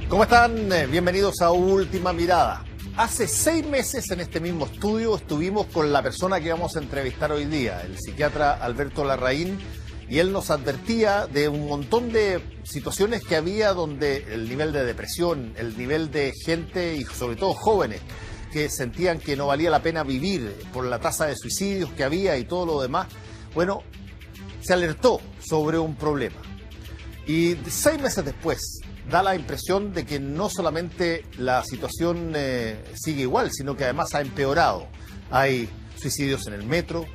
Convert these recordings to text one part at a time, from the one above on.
¿Cómo están? Bienvenidos a Última Mirada. Hace 6 meses en este mismo estudio estuvimos con la persona que vamos a entrevistar hoy día, el psiquiatra Alberto Larraín, y él nos advertía de un montón de situaciones que había donde el nivel de depresión, el nivel de gente y sobre todo jóvenes que sentían que no valía la pena vivir por la tasa de suicidios que había y todo lo demás, bueno, se alertó sobre un problema. Y 6 meses después da la impresión de que no solamente la situación sigue igual, sino que además ha empeorado. Hay suicidios en el metro,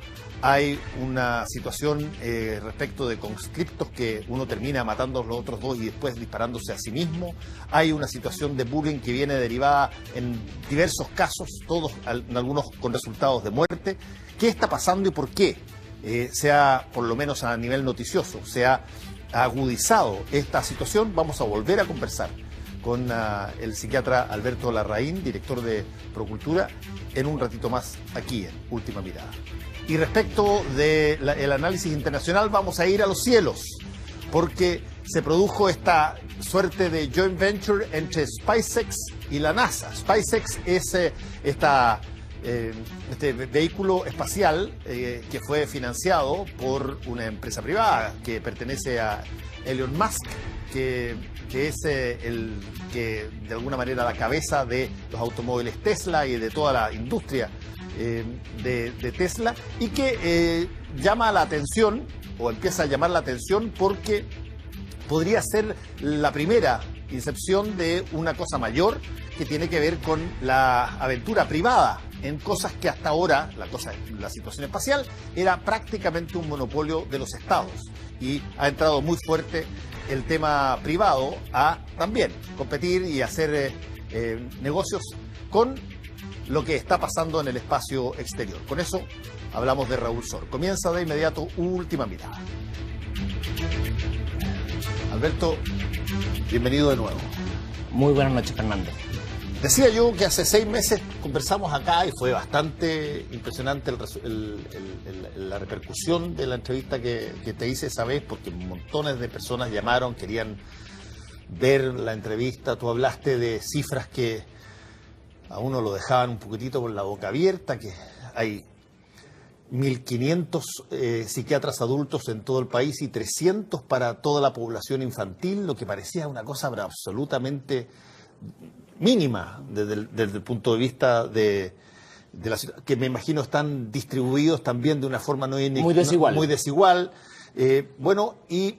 hay una situación respecto de conscriptos que uno termina matando a los otros dos y después disparándose a sí mismo. Hay una situación de bullying que viene derivada en diversos casos, todos en algunos con resultados de muerte. ¿Qué está pasando y por qué? Por lo menos a nivel noticioso, se ha agudizado esta situación. Vamos a volver a conversar con el psiquiatra Alberto Larraín, director de Procultura, en un ratito más aquí en Última Mirada. Y respecto del análisis internacional, vamos a ir a los cielos, porque se produjo esta suerte de joint venture entre SpaceX y la NASA. SpaceX es este vehículo espacial que fue financiado por una empresa privada que pertenece a Elon Musk, que es el que de alguna manera la cabeza de los automóviles Tesla y de toda la industria de Tesla, y que llama la atención o empieza a llamar la atención porque podría ser la primera incepción de una cosa mayor que tiene que ver con la aventura privada en cosas que hasta ahora, la situación espacial, era prácticamente un monopolio de los estados. Y ha entrado muy fuerte el tema privado a también competir y hacer negocios con lo que está pasando en el espacio exterior. Con eso hablamos de Raúl Sor. Comienza de inmediato Última Mirada. Alberto, bienvenido de nuevo. Muy buenas noches, Fernando. Decía yo que hace 6 meses conversamos acá y fue bastante impresionante la repercusión de la entrevista que te hice esa vez, porque montones de personas llamaron, querían ver la entrevista. Tú hablaste de cifras que a uno lo dejaban un poquitito con la boca abierta, que hay 1.500 psiquiatras adultos en todo el país y 300 para toda la población infantil, lo que parecía una cosa absolutamente mínima desde el punto de vista de la ciudad, que me imagino están distribuidos también de una forma muy desigual. Bueno, y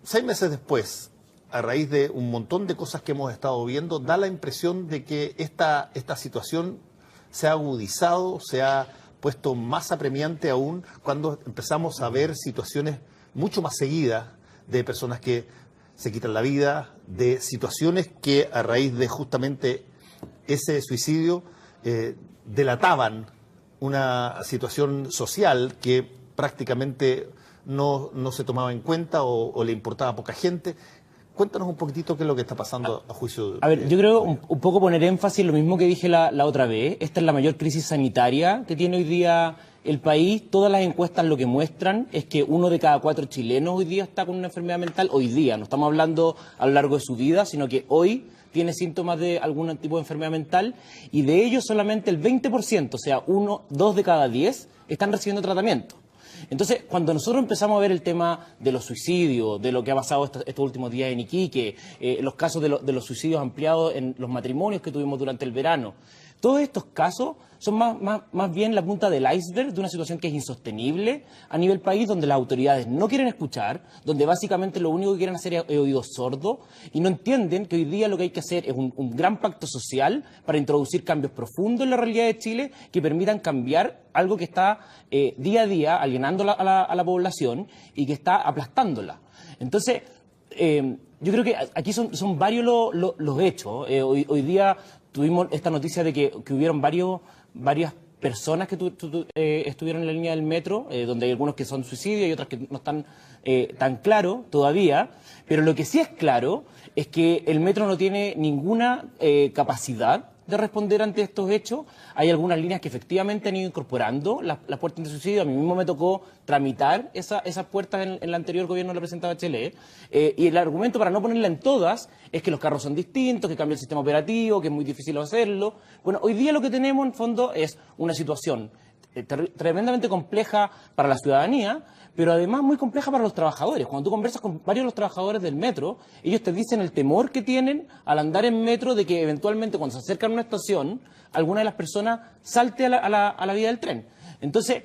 6 meses después, a raíz de un montón de cosas que hemos estado viendo, da la impresión de que esta situación se ha agudizado, se ha puesto más apremiante aún cuando empezamos a ver situaciones mucho más seguidas de personas que se quitan la vida, de situaciones que a raíz de justamente ese suicidio delataban una situación social que prácticamente no se tomaba en cuenta o le importaba a poca gente. Cuéntanos un poquitito qué es lo que está pasando a juicio de... A ver, yo creo un poco poner énfasis en lo mismo que dije la otra vez. Esta es la mayor crisis sanitaria que tiene hoy día el país. Todas las encuestas lo que muestran es que 1 de cada 4 chilenos hoy día está con una enfermedad mental. Hoy día, no estamos hablando a lo largo de su vida, sino que hoy tiene síntomas de algún tipo de enfermedad mental, y de ellos solamente el 20%, o sea, 2 de cada 10, están recibiendo tratamiento. Entonces, cuando nosotros empezamos a ver el tema de los suicidios, de lo que ha pasado estos últimos días en Iquique, los casos de los suicidios ampliados en los matrimonios que tuvimos durante el verano, todos estos casos son más bien la punta del iceberg de una situación que es insostenible a nivel país, donde las autoridades no quieren escuchar, donde básicamente lo único que quieren hacer es oídos sordos, y no entienden que hoy día lo que hay que hacer es un gran pacto social para introducir cambios profundos en la realidad de Chile que permitan cambiar algo que está día a día alienando a la población y que está aplastándola. Entonces, yo creo que aquí son varios los hechos. Hoy día tuvimos esta noticia de que hubieron varias personas que estuvieron en la línea del metro, donde hay algunos que son suicidios y otras que no están tan claros todavía, pero lo que sí es claro es que el metro no tiene ninguna capacidad de responder ante estos hechos. Hay algunas líneas que efectivamente han ido incorporando las puertas de suicidio. A mí mismo me tocó tramitar esas puertas en el anterior gobierno de la presidenta Bachelet. Y el argumento para no ponerla en todas es que los carros son distintos, que cambia el sistema operativo, que es muy difícil hacerlo. Bueno, hoy día lo que tenemos en fondo es una situación tremendamente compleja para la ciudadanía, pero además muy compleja para los trabajadores. Cuando tú conversas con varios de los trabajadores del metro, ellos te dicen el temor que tienen al andar en metro de que eventualmente cuando se acercan a una estación, alguna de las personas salte a la vía del tren. Entonces,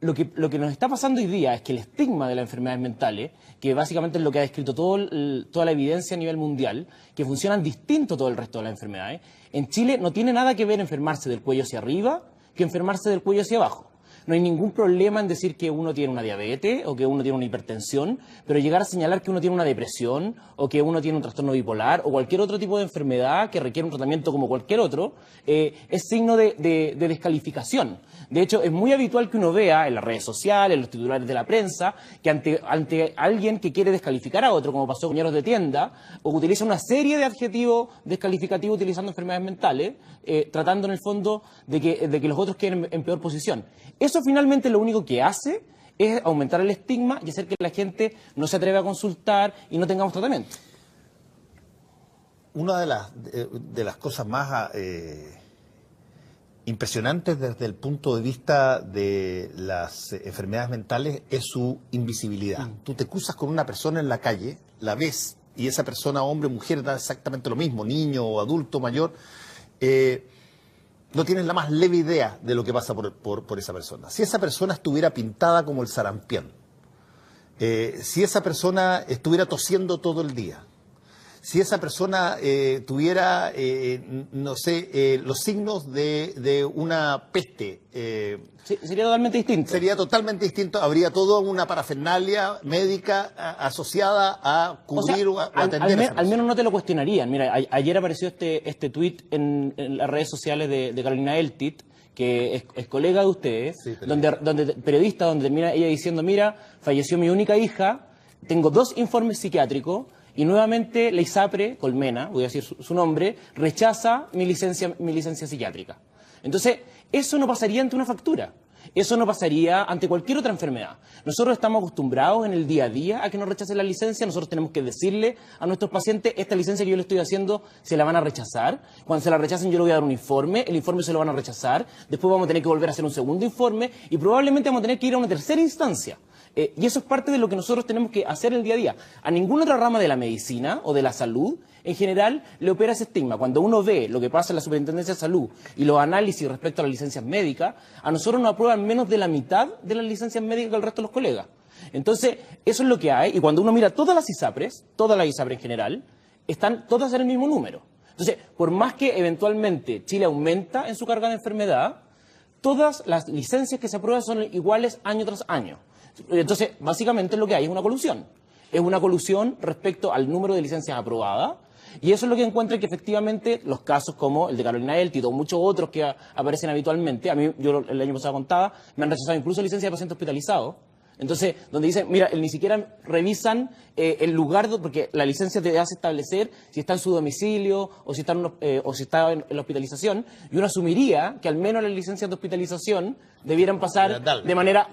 lo que nos está pasando hoy día es que el estigma de las enfermedades mentales, que básicamente es lo que ha descrito toda la evidencia a nivel mundial, que funcionan distinto a todo el resto de las enfermedades, en Chile no tiene nada que ver enfermarse del cuello hacia arriba que enfermarse del cuello hacia abajo. No hay ningún problema en decir que uno tiene una diabetes o que uno tiene una hipertensión, pero llegar a señalar que uno tiene una depresión o que uno tiene un trastorno bipolar o cualquier otro tipo de enfermedad que requiere un tratamiento como cualquier otro, es signo de descalificación. De hecho, es muy habitual que uno vea en las redes sociales, en los titulares de la prensa, que ante alguien que quiere descalificar a otro, como pasó con compañeros de tienda, o utiliza una serie de adjetivos descalificativos utilizando enfermedades mentales, tratando en el fondo de que los otros queden en peor posición. Eso finalmente lo único que hace es aumentar el estigma y hacer que la gente no se atreva a consultar y no tengamos tratamiento. Una de las cosas más impresionantes desde el punto de vista de las enfermedades mentales es su invisibilidad. Tú te cruzas con una persona en la calle, la ves, y esa persona, hombre o mujer, da exactamente lo mismo, niño o adulto mayor, no tienes la más leve idea de lo que pasa por esa persona. Si esa persona estuviera pintada como el sarampión, si esa persona estuviera tosiendo todo el día, si esa persona tuviera, no sé, los signos de una peste. Sí, sería totalmente distinto. Sería totalmente distinto. Habría toda una parafernalia médica asociada a cubrir o a atender. Al menos no te lo cuestionarían. Mira, ayer apareció este tuit en las redes sociales de Carolina Eltit, que es colega de ustedes, sí, periodista, donde termina ella diciendo, mira, falleció mi única hija, tengo 2 informes psiquiátricos, y nuevamente la ISAPRE, Colmena, voy a decir su nombre, rechaza mi licencia psiquiátrica. Entonces, eso no pasaría ante una factura. Eso no pasaría ante cualquier otra enfermedad. Nosotros estamos acostumbrados en el día a día a que nos rechacen la licencia. Nosotros tenemos que decirle a nuestros pacientes, esta licencia que yo le estoy haciendo, se la van a rechazar. Cuando se la rechacen yo le voy a dar un informe, el informe se lo van a rechazar, después vamos a tener que volver a hacer un segundo informe y probablemente vamos a tener que ir a una tercera instancia. Y eso es parte de lo que nosotros tenemos que hacer el día a día. A ninguna otra rama de la medicina o de la salud, en general, le opera ese estigma. Cuando uno ve lo que pasa en la Superintendencia de Salud y los análisis respecto a las licencias médicas, a nosotros nos aprueban menos de la mitad de las licencias médicas que el resto de los colegas. Entonces, eso es lo que hay. Y cuando uno mira todas las ISAPRES en general, están todas en el mismo número. Entonces, por más que eventualmente Chile aumenta en su carga de enfermedad, todas las licencias que se aprueban son iguales año tras año. Entonces, básicamente lo que hay es una colusión. Es una colusión respecto al número de licencias aprobadas. Y eso es lo que encuentra que efectivamente los casos como el de Carolina Eltit o muchos otros que aparecen habitualmente, a mí, yo el año pasado contaba, me han rechazado incluso licencias de pacientes hospitalizados. Entonces, donde dicen, mira, ni siquiera revisan el lugar, porque la licencia te hace establecer si está en su domicilio o si está en la hospitalización, y uno asumiría que al menos las licencias de hospitalización debieran pasar de manera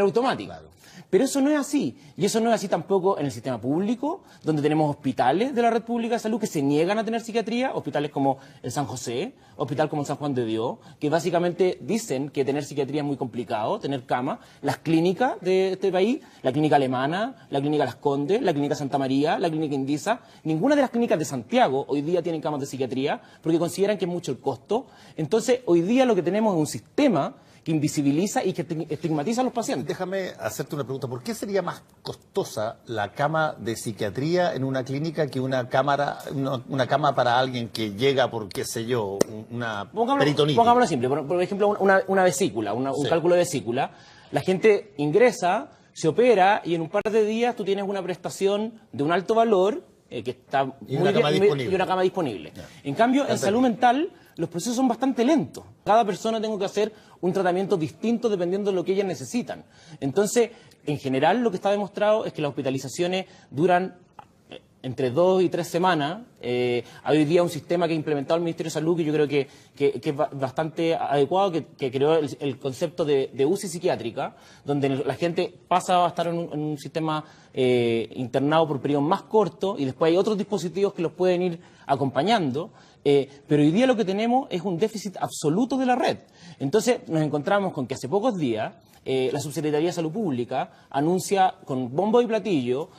automática. Claro. Pero eso no es así, y eso no es así tampoco en el sistema público, donde tenemos hospitales de la red pública de salud que se niegan a tener psiquiatría, hospitales como el San José, hospital como el San Juan de Dios, que básicamente dicen que tener psiquiatría es muy complicado, tener cama. Las clínicas de este país, la clínica alemana, la clínica Las Condes, la clínica Santa María, la clínica Indisa, ninguna de las clínicas de Santiago hoy día tienen camas de psiquiatría porque consideran que es mucho el costo. Entonces, hoy día lo que tenemos es un sistema que invisibiliza y que estigmatiza a los pacientes. Déjame hacerte una pregunta. ¿Por qué sería más costosa la cama de psiquiatría en una clínica que una cama para alguien que llega por, qué sé yo, una peritonitis? Pongámoslo simple. Por ejemplo, una vesícula, un cálculo de vesícula. La gente ingresa, se opera y en un par de días tú tienes una prestación de un alto valor que está y una cama disponible. Yeah. En cambio, en salud mental los procesos son bastante lentos. Cada persona tiene que hacer un tratamiento distinto dependiendo de lo que ellas necesitan. Entonces, en general, lo que está demostrado es que las hospitalizaciones duran entre 2 y 3 semanas Hay hoy día un sistema que ha implementado el Ministerio de Salud que yo creo que es bastante adecuado, que creó el concepto de UCI psiquiátrica, donde la gente pasa a estar en un sistema internado por periodos más cortos y después hay otros dispositivos que los pueden ir acompañando. Pero hoy día lo que tenemos es un déficit absoluto de la red. Entonces nos encontramos con que hace pocos días la Subsecretaría de Salud Pública anuncia con bombo y platillo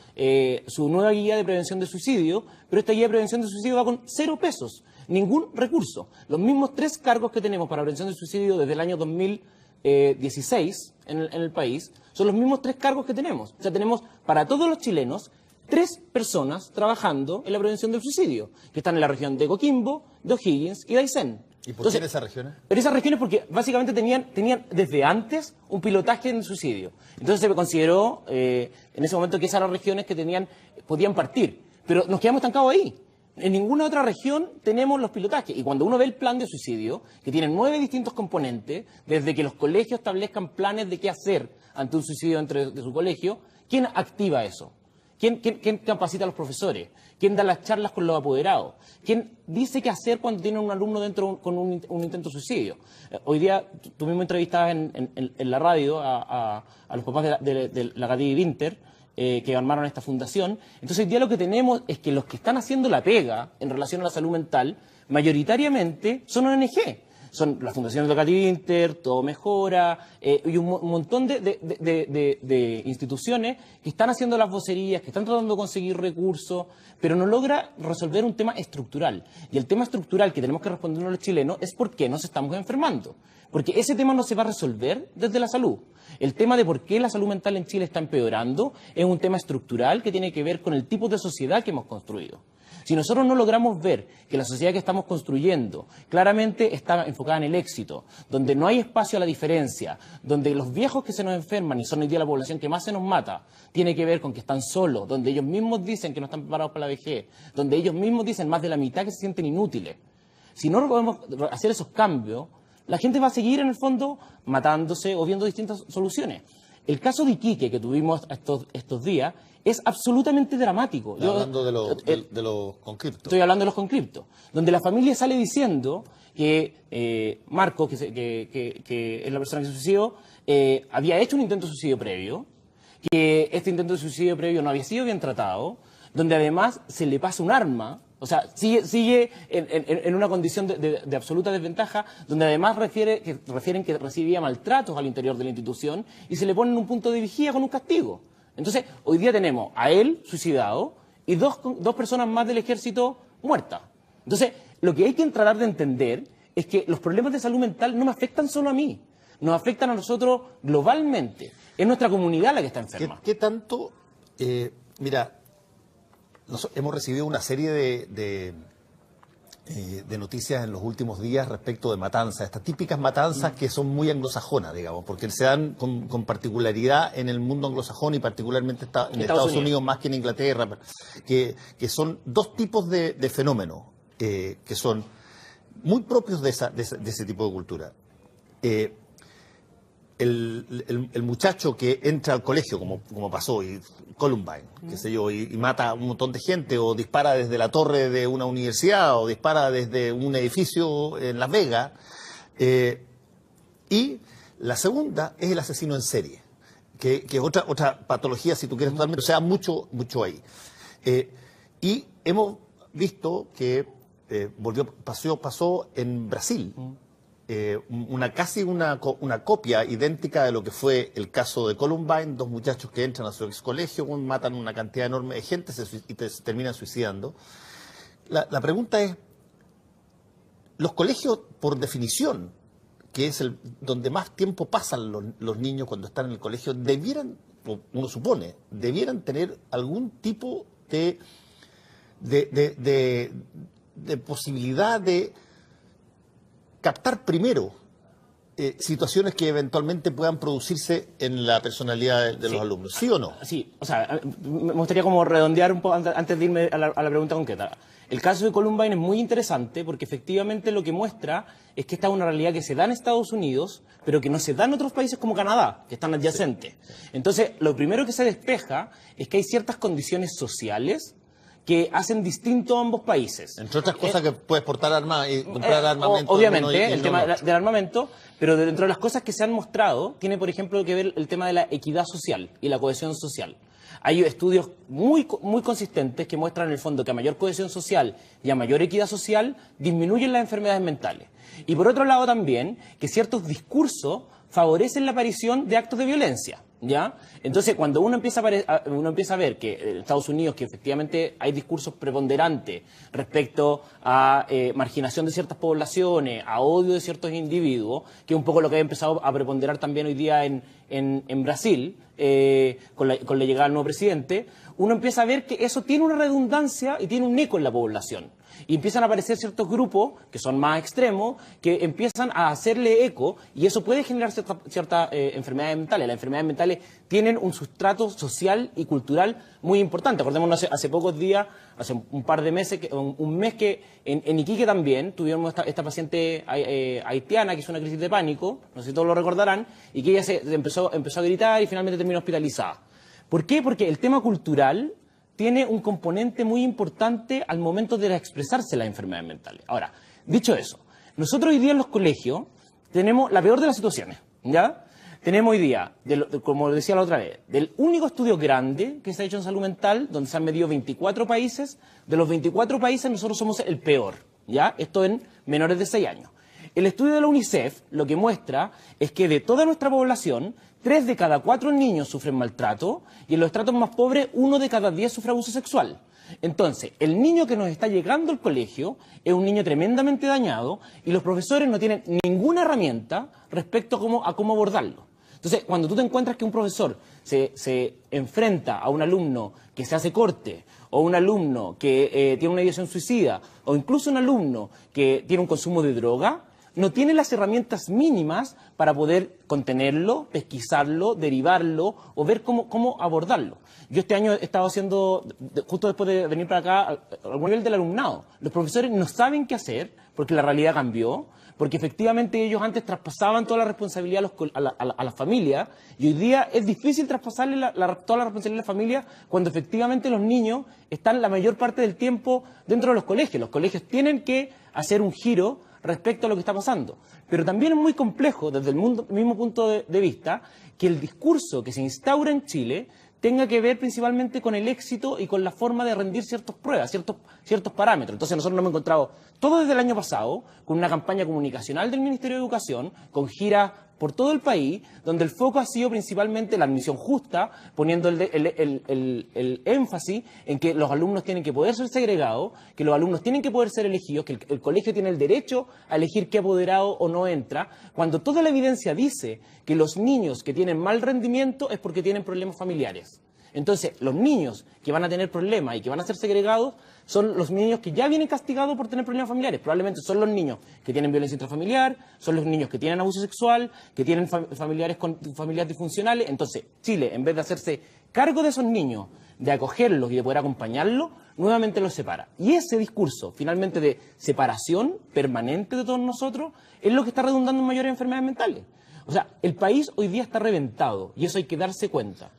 su nueva guía de prevención de suicidio, pero esta guía de prevención de suicidio va con 0 pesos, ningún recurso. Los mismos 3 cargos que tenemos para prevención de suicidio desde el año 2016 en el país, son los mismos 3 cargos que tenemos. O sea, tenemos para todos los chilenos 3 personas trabajando en la prevención del suicidio, que están en la región de Coquimbo, de O'Higgins y de Aysén. ¿Y por qué en esas regiones? Pero esas regiones porque básicamente tenían desde antes un pilotaje en el suicidio. Entonces se consideró en ese momento que esas eran las regiones que podían partir. Pero nos quedamos estancados ahí. En ninguna otra región tenemos los pilotajes. Y cuando uno ve el plan de suicidio, que tiene 9 distintos componentes, desde que los colegios establezcan planes de qué hacer ante un suicidio dentro de su colegio, ¿quién activa eso? ¿Quién capacita a los profesores? ¿Quién da las charlas con los apoderados? ¿Quién dice qué hacer cuando tiene un alumno dentro con un intento de suicidio? Hoy día tú mismo entrevistabas en la radio a los papás de la Gadi Winter, que armaron esta fundación. Entonces hoy día lo que tenemos es que los que están haciendo la pega en relación a la salud mental, mayoritariamente son ONG. Son las fundaciones de Gadi Winter, Todo Mejora, y un montón de instituciones que están haciendo las vocerías, que están tratando de conseguir recursos, pero no logra resolver un tema estructural. Y el tema estructural que tenemos que respondernos los chilenos es por qué nos estamos enfermando. Porque ese tema no se va a resolver desde la salud. El tema de por qué la salud mental en Chile está empeorando es un tema estructural que tiene que ver con el tipo de sociedad que hemos construido. Si nosotros no logramos ver que la sociedad que estamos construyendo claramente está enfocada en el éxito, donde no hay espacio a la diferencia, donde los viejos que se nos enferman y son hoy día la población que más se nos mata, tiene que ver con que están solos, donde ellos mismos dicen que no están preparados para la vejez, donde ellos mismos dicen más de la mitad que se sienten inútiles. Si no podemos hacer esos cambios, la gente va a seguir en el fondo matándose o viendo distintas soluciones. El caso de Iquique que tuvimos estos días es absolutamente dramático. Estoy hablando de los conscriptos. Estoy hablando de los conscriptos, donde la familia sale diciendo que Marco, que es la persona que se suicidó, había hecho un intento de suicidio previo, que este intento de suicidio previo no había sido bien tratado, donde además se le pasa un arma. O sea, sigue en una condición de absoluta desventaja, donde además refieren que recibía maltratos al interior de la institución y se le pone en un punto de vigía con un castigo. Entonces, hoy día tenemos a él suicidado y dos personas más del ejército muertas. Entonces, lo que hay que tratar de entender es que los problemas de salud mental no me afectan solo a mí, nos afectan a nosotros globalmente. Es nuestra comunidad la que está enferma. ¿Qué tanto? Mira, hemos recibido una serie de noticias en los últimos días respecto de matanzas, estas típicas matanzas que son muy anglosajonas, digamos, porque se dan con particularidad en el mundo anglosajón y particularmente en Estados Unidos más que en Inglaterra, que son 2 tipos de fenómenos que son muy propios de ese tipo de cultura. El muchacho que entra al colegio, como pasó, y Columbine, qué sé yo, y mata a un montón de gente, o dispara desde la torre de una universidad, o dispara desde un edificio en Las Vegas. Y la segunda es el asesino en serie, que es otra patología, si tú quieres, totalmente, o sea, mucho ahí. Y hemos visto que pasó en Brasil. Casi una copia idéntica de lo que fue el caso de Columbine, 2 muchachos que entran a su ex colegio, matan una cantidad enorme de gente y se terminan suicidando. La pregunta es, los colegios, por definición, que es donde más tiempo pasan los niños cuando están en el colegio, uno supone, debieran tener algún tipo de posibilidad de captar primero situaciones que eventualmente puedan producirse en la personalidad de los alumnos, ¿sí o no? Sí, o sea, me gustaría como redondear un poco antes de irme a la pregunta concreta. El caso de Columbine es muy interesante porque efectivamente lo que muestra es que esta es una realidad que se da en Estados Unidos, pero que no se da en otros países como Canadá, que están adyacentes. Entonces, lo primero que se despeja es que hay ciertas condiciones sociales que hacen distinto a ambos países. Entre otras cosas que puedes portar armas y comprar armamento. Obviamente, el tema del armamento, pero dentro de las cosas que se han mostrado, tiene, por ejemplo, que ver el tema de la equidad social y la cohesión social. Hay estudios muy consistentes que muestran en el fondo que a mayor cohesión social y a mayor equidad social disminuyen las enfermedades mentales. Y por otro lado también que ciertos discursos favorecen la aparición de actos de violencia, ¿ya? Entonces, cuando uno empieza a ver que en Estados Unidos que efectivamente hay discursos preponderantes respecto a marginación de ciertas poblaciones, a odio de ciertos individuos, que es un poco lo que ha empezado a preponderar también hoy día en Brasil, con la llegada del nuevo presidente, uno empieza a ver que eso tiene una redundancia y tiene un eco en la población. Y empiezan a aparecer ciertos grupos que son más extremos, que empiezan a hacerle eco, y eso puede generar ciertas enfermedades mentales. Las enfermedades mentales tienen un sustrato social y cultural muy importante. Acordémonos, hace pocos días, hace un par de meses, un mes que en Iquique también tuvimos esta paciente haitiana que hizo una crisis de pánico, no sé si todos lo recordarán, y que ella empezó a gritar y finalmente terminó hospitalizada. ¿Por qué? Porque el tema cultural tiene un componente muy importante al momento de expresarse las enfermedades mentales. Ahora, dicho eso, nosotros hoy día en los colegios tenemos la peor de las situaciones, ¿ya? Tenemos hoy día, como decía la otra vez, del único estudio grande que se ha hecho en salud mental, donde se han medido 24 países, de los 24 países nosotros somos el peor, ¿ya? Esto en menores de 6 años. El estudio de la UNICEF lo que muestra es que de toda nuestra población, 3 de cada 4 niños sufren maltrato y en los estratos más pobres 1 de cada 10 sufre abuso sexual. Entonces, el niño que nos está llegando al colegio es un niño tremendamente dañado y los profesores no tienen ninguna herramienta respecto a cómo abordarlo. Entonces, cuando tú te encuentras que un profesor se enfrenta a un alumno que se hace corte, o un alumno que tiene una ideación suicida, o incluso un alumno que tiene un consumo de droga, no tiene las herramientas mínimas para poder contenerlo, pesquisarlo, derivarlo o ver cómo abordarlo. Yo este año he estado haciendo, justo después de venir para acá, al nivel del alumnado. Los profesores no saben qué hacer porque la realidad cambió, porque efectivamente ellos antes traspasaban toda la responsabilidad a la familia y hoy día es difícil traspasarle toda la responsabilidad a la familia cuando efectivamente los niños están la mayor parte del tiempo dentro de los colegios. Los colegios tienen que hacer un giro respecto a lo que está pasando. Pero también es muy complejo, desde el mismo punto de vista, que el discurso que se instaura en Chile tenga que ver principalmente con el éxito y con la forma de rendir ciertas pruebas, ciertos parámetros. Entonces nosotros nos hemos encontrado todo desde el año pasado con una campaña comunicacional del Ministerio de Educación, con giras por todo el país, donde el foco ha sido principalmente la admisión justa, poniendo el énfasis en que los alumnos tienen que poder ser segregados, que los alumnos tienen que poder ser elegidos, que el colegio tiene el derecho a elegir qué apoderado o no entra, cuando toda la evidencia dice que los niños que tienen mal rendimiento es porque tienen problemas familiares. Entonces, los niños que van a tener problemas y que van a ser segregados son los niños que ya vienen castigados por tener problemas familiares. Probablemente son los niños que tienen violencia intrafamiliar, son los niños que tienen abuso sexual, que tienen familiares con familias disfuncionales. Entonces, Chile, en vez de hacerse cargo de esos niños, de acogerlos y de poder acompañarlos, nuevamente los separa. Y ese discurso, finalmente, de separación permanente de todos nosotros, es lo que está redundando en mayores enfermedades mentales. O sea, el país hoy día está reventado y eso hay que darse cuenta.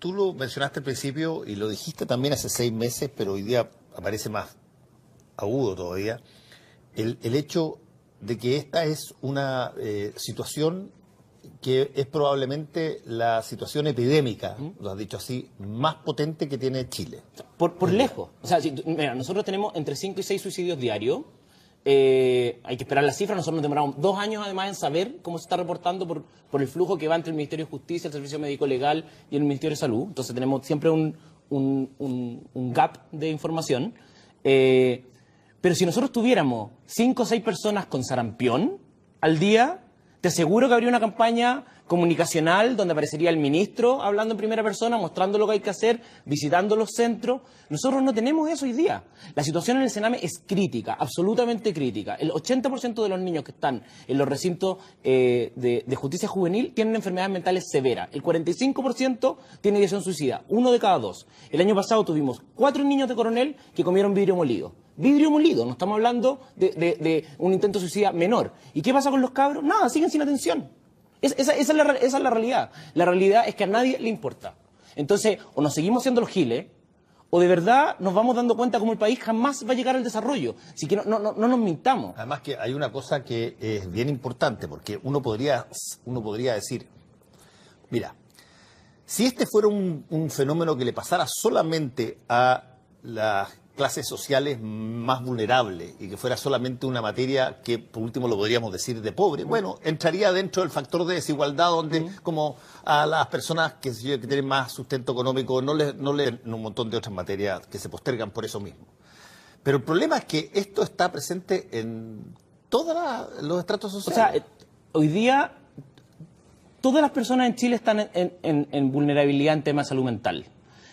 Tú lo mencionaste al principio y lo dijiste también hace 6 meses, pero hoy día aparece más agudo todavía, el hecho de que esta es una situación que es probablemente la situación epidémica, lo has dicho así, más potente que tiene Chile. Por lejos. O sea, mira, nosotros tenemos entre 5 y 6 suicidios diarios. Hay que esperar las cifras. Nosotros nos demoramos 2 años además en saber cómo se está reportando por el flujo que va entre el Ministerio de Justicia, el Servicio Médico Legal y el Ministerio de Salud. Entonces tenemos siempre un gap de información. Pero si nosotros tuviéramos 5 o 6 personas con sarampión al día, te aseguro que habría una campaña comunicacional donde aparecería el ministro hablando en primera persona, mostrando lo que hay que hacer, visitando los centros. Nosotros no tenemos eso hoy día. La situación en el Sename es crítica, absolutamente crítica. El 80% de los niños que están en los recintos de justicia juvenil tienen enfermedades mentales severas. El 45% tiene ideación suicida, 1 de cada 2. El año pasado tuvimos 4 niños de Coronel que comieron vidrio molido. Vidrio molido, no estamos hablando de un intento suicida menor. ¿Y qué pasa con los cabros? Nada, siguen sin atención. Esa es la realidad. La realidad es que a nadie le importa. Entonces, o nos seguimos siendo los giles, o de verdad nos vamos dando cuenta como el país jamás va a llegar al desarrollo. Así que no nos mintamos. Además que hay una cosa que es bien importante, porque uno podría decir, mira, si este fuera un fenómeno que le pasara solamente a las clases sociales más vulnerables y que fuera solamente una materia que por último lo podríamos decir de pobre, bueno, entraría dentro del factor de desigualdad donde como a las personas que tienen más sustento económico no les un montón de otras materias que se postergan por eso mismo. Pero el problema es que esto está presente en todos los estratos sociales. O sea, hoy día todas las personas en Chile están en vulnerabilidad en temas de salud mental.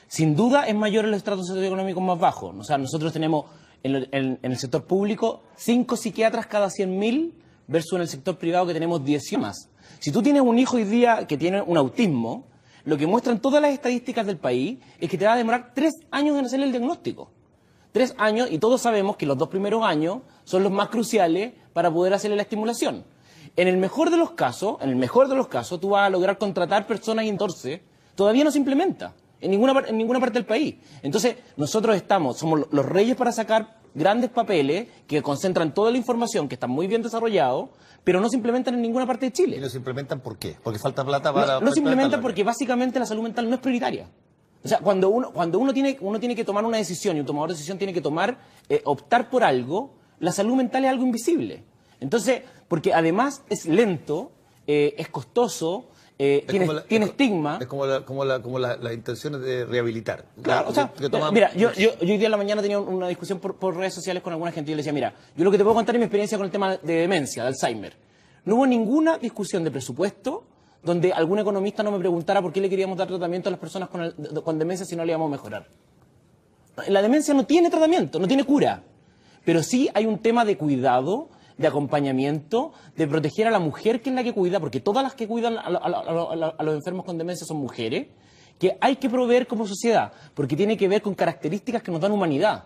Sin duda es mayor en los estratos socioeconómicos más bajos. O sea, nosotros tenemos en el sector público 5 psiquiatras cada 100.000 versus en el sector privado que tenemos 10 más. Si tú tienes un hijo hoy día que tiene un autismo, lo que muestran todas las estadísticas del país es que te va a demorar 3 años en hacer el diagnóstico. 3 años, y todos sabemos que los 2 primeros años son los más cruciales para poder hacerle la estimulación. En el mejor de los casos, tú vas a lograr contratar personas y entonces todavía no se implementa en ninguna parte del país. Entonces, nosotros somos los reyes para sacar grandes papeles que concentran toda la información, que está muy bien desarrollado, pero no se implementan en ninguna parte de Chile. ¿Y no se implementan por qué? Porque falta plata para... No se implementan porque básicamente la salud mental no es prioritaria. O sea, cuando uno tiene que tomar una decisión y un tomador de decisión tiene que optar por algo, la salud mental es algo invisible. Entonces, porque además es lento, es costoso, tiene estigma. Es como las intenciones de rehabilitar. Claro, o sea, mira, yo hoy día en la mañana tenía una discusión por redes sociales con alguna gente y yo le decía, mira, yo lo que te puedo contar es mi experiencia con el tema de demencia, de Alzheimer. No hubo ninguna discusión de presupuesto donde algún economista no me preguntara por qué le queríamos dar tratamiento a las personas con demencia si no le íbamos a mejorar. La demencia no tiene tratamiento, no tiene cura, pero sí hay un tema de cuidado, de acompañamiento, de proteger a la mujer que es la que cuida, porque todas las que cuidan a los enfermos con demencia son mujeres, que hay que proveer como sociedad, porque tiene que ver con características que nos dan humanidad.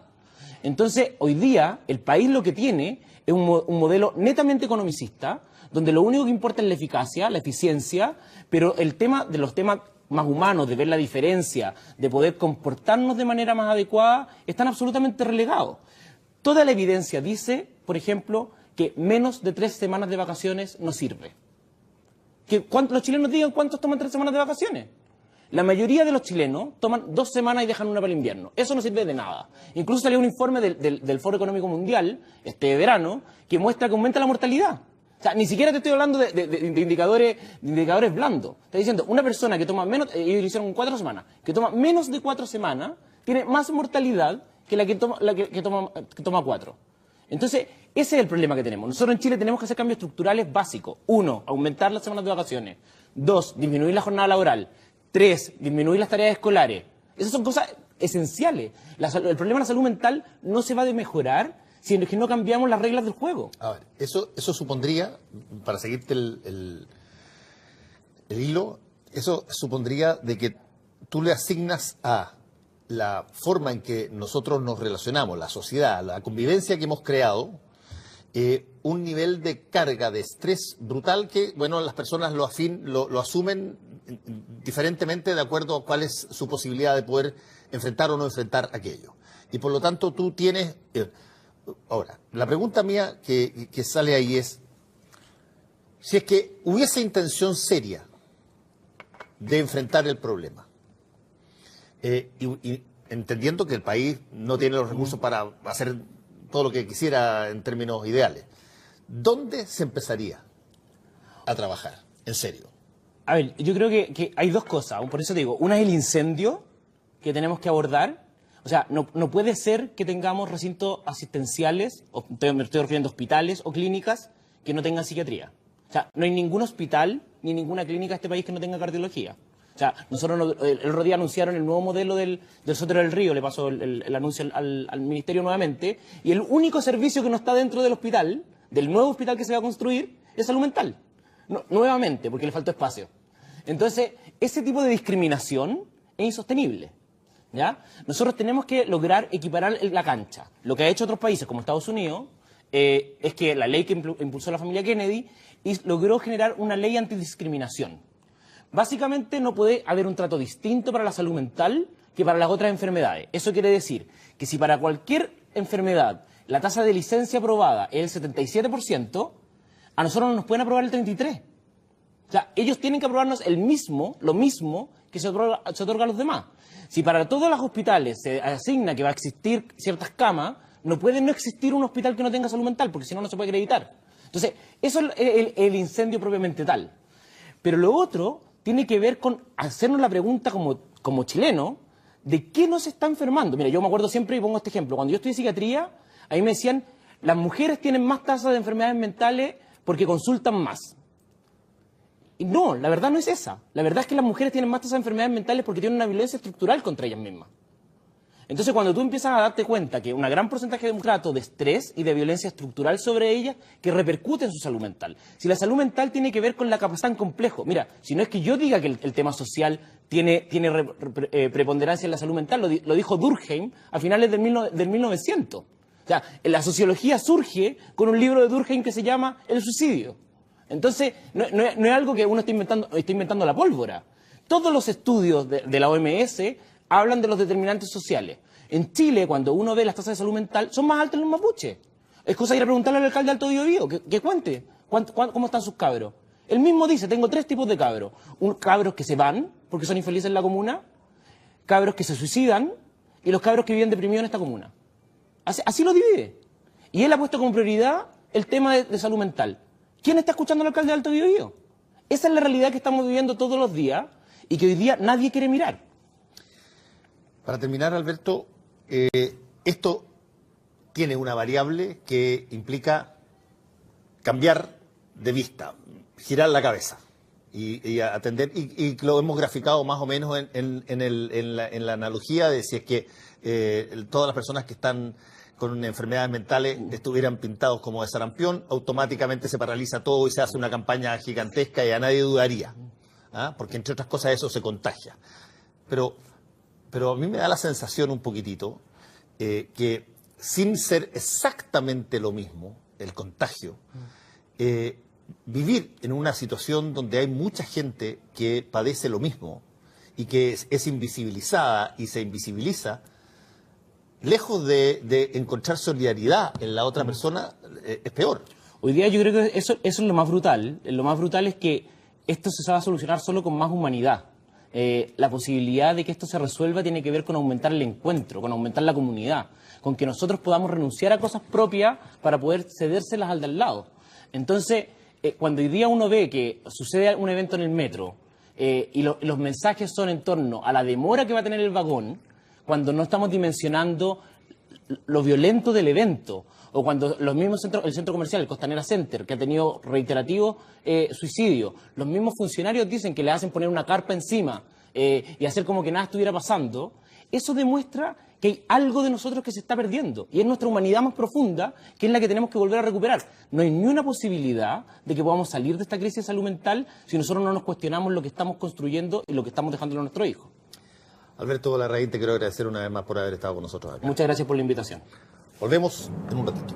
Entonces, hoy día, el país lo que tiene es un modelo netamente economicista, donde lo único que importa es la eficacia, la eficiencia, pero los temas más humanos, de ver la diferencia, de poder comportarnos de manera más adecuada, están absolutamente relegados. Toda la evidencia dice, por ejemplo, que menos de 3 semanas de vacaciones no sirve. Los chilenos digan cuántos toman 3 semanas de vacaciones. La mayoría de los chilenos toman 2 semanas y dejan una para el invierno. Eso no sirve de nada. Incluso salió un informe del Foro Económico Mundial, este verano, que muestra que aumenta la mortalidad. O sea, ni siquiera te estoy hablando de indicadores blandos. Está diciendo, una persona que toma menos, ellos lo hicieron 4 semanas, que toma menos de 4 semanas, tiene más mortalidad que la que toma 4. Entonces, ese es el problema que tenemos. Nosotros en Chile tenemos que hacer cambios estructurales básicos. 1, aumentar las semanas de vacaciones. 2, disminuir la jornada laboral. 3, disminuir las tareas escolares. Esas son cosas esenciales. El problema de la salud mental no se va a mejorar si es que no cambiamos las reglas del juego. A ver, eso supondría, para seguirte el hilo, eso supondría de que tú le asignas a la forma en que nosotros nos relacionamos, la sociedad, la convivencia que hemos creado, un nivel de carga, de estrés brutal que, bueno, las personas lo asumen diferentemente de acuerdo a cuál es su posibilidad de poder enfrentar o no enfrentar aquello. Y por lo tanto tú tienes... Ahora, la pregunta mía que sale ahí es, si es que hubiese intención seria de enfrentar el problema, y entendiendo que el país no tiene los recursos para hacer todo lo que quisiera en términos ideales, ¿dónde se empezaría a trabajar, en serio? A ver, yo creo que hay 2 cosas, por eso te digo, una es el incendio que tenemos que abordar. O sea, no puede ser que tengamos recintos asistenciales, me estoy refiriendo a hospitales o clínicas, que no tengan psiquiatría. O sea, no hay ningún hospital ni ninguna clínica en este país que no tenga cardiología. O sea, nosotros el otro día anunciaron el nuevo modelo del Sotero del Río, le pasó el anuncio al ministerio nuevamente, y el único servicio que no está dentro del hospital, del nuevo hospital que se va a construir, es salud mental. Nuevamente, porque le faltó espacio. Entonces, ese tipo de discriminación es insostenible. ¿Ya? Nosotros tenemos que lograr equiparar la cancha. Lo que ha hecho otros países, como Estados Unidos, es que la ley que impulsó la familia Kennedy logró generar una ley antidiscriminación. Básicamente no puede haber un trato distinto para la salud mental que para las otras enfermedades. Eso quiere decir que si para cualquier enfermedad la tasa de licencia aprobada es el 77%, a nosotros no nos pueden aprobar el 33%. O sea, ellos tienen que aprobarnos lo mismo que se otorga a los demás. Si para todos los hospitales se asigna que va a existir ciertas camas, no puede no existir un hospital que no tenga salud mental, porque si no, no se puede acreditar. Entonces, eso es el incendio propiamente tal. Pero lo otro tiene que ver con hacernos la pregunta como chileno, ¿de qué nos está enfermando? Mira, yo me acuerdo siempre y pongo este ejemplo. Cuando yo estudié psiquiatría, a mí me decían, las mujeres tienen más tasas de enfermedades mentales porque consultan más. Y no, la verdad no es esa. La verdad es que las mujeres tienen más tasas de enfermedades mentales porque tienen una violencia estructural contra ellas mismas. Entonces, cuando tú empiezas a darte cuenta que un gran porcentaje de un trato de estrés y de violencia estructural sobre ellas que repercute en su salud mental. Si la salud mental tiene que ver con la capacidad en complejo. Mira, si no es que yo diga que el tema social tiene preponderancia en la salud mental, lo dijo Durkheim a finales del 1900. O sea, la sociología surge con un libro de Durkheim que se llama El suicidio. Entonces, no es algo que uno está inventando la pólvora. Todos los estudios de la OMS hablan de los determinantes sociales. En Chile, cuando uno ve las tasas de salud mental, son más altas en los mapuches. Es cosa de ir a preguntarle al alcalde de Alto Biobío, que cuente cómo están sus cabros. Él mismo dice, tengo 3 tipos de cabros. Cabros que se van porque son infelices en la comuna, cabros que se suicidan y los cabros que viven deprimidos en esta comuna. Así lo divide. Y él ha puesto como prioridad el tema de salud mental. ¿Quién está escuchando al alcalde de Alto Biobío? Esa es la realidad que estamos viviendo todos los días y que hoy día nadie quiere mirar. Para terminar, Alberto, esto tiene una variable que implica cambiar de vista, girar la cabeza y atender, y lo hemos graficado más o menos en la analogía de si es que todas las personas que están con enfermedades mentales estuvieran pintados como de sarampión, automáticamente se paraliza todo y se hace una campaña gigantesca y a nadie dudaría, porque entre otras cosas eso se contagia. Pero a mí me da la sensación un poquitito que sin ser exactamente lo mismo, el contagio, vivir en una situación donde hay mucha gente que padece lo mismo y que es invisibilizada y se invisibiliza, lejos de encontrar solidaridad en la otra persona, es peor. Hoy día yo creo que eso es lo más brutal. Lo más brutal es que esto se va a solucionar solo con más humanidad. La posibilidad de que esto se resuelva tiene que ver con aumentar el encuentro, con aumentar la comunidad, con que nosotros podamos renunciar a cosas propias para poder cedérselas al de al lado. Entonces, cuando hoy día uno ve que sucede un evento en el metro y los mensajes son en torno a la demora que va a tener el vagón, cuando no estamos dimensionando lo violento del evento, o cuando los mismos el centro comercial, el Costanera Center, que ha tenido reiterativos suicidios, los mismos funcionarios dicen que le hacen poner una carpa encima y hacer como que nada estuviera pasando, eso demuestra que hay algo de nosotros que se está perdiendo, y es nuestra humanidad más profunda, que es la que tenemos que volver a recuperar. No hay ni una posibilidad de que podamos salir de esta crisis de salud mental si nosotros no nos cuestionamos lo que estamos construyendo y lo que estamos dejando a nuestros hijos. Alberto Larraín, te quiero agradecer una vez más por haber estado con nosotros acá. Muchas gracias por la invitación. Volvemos en un ratito.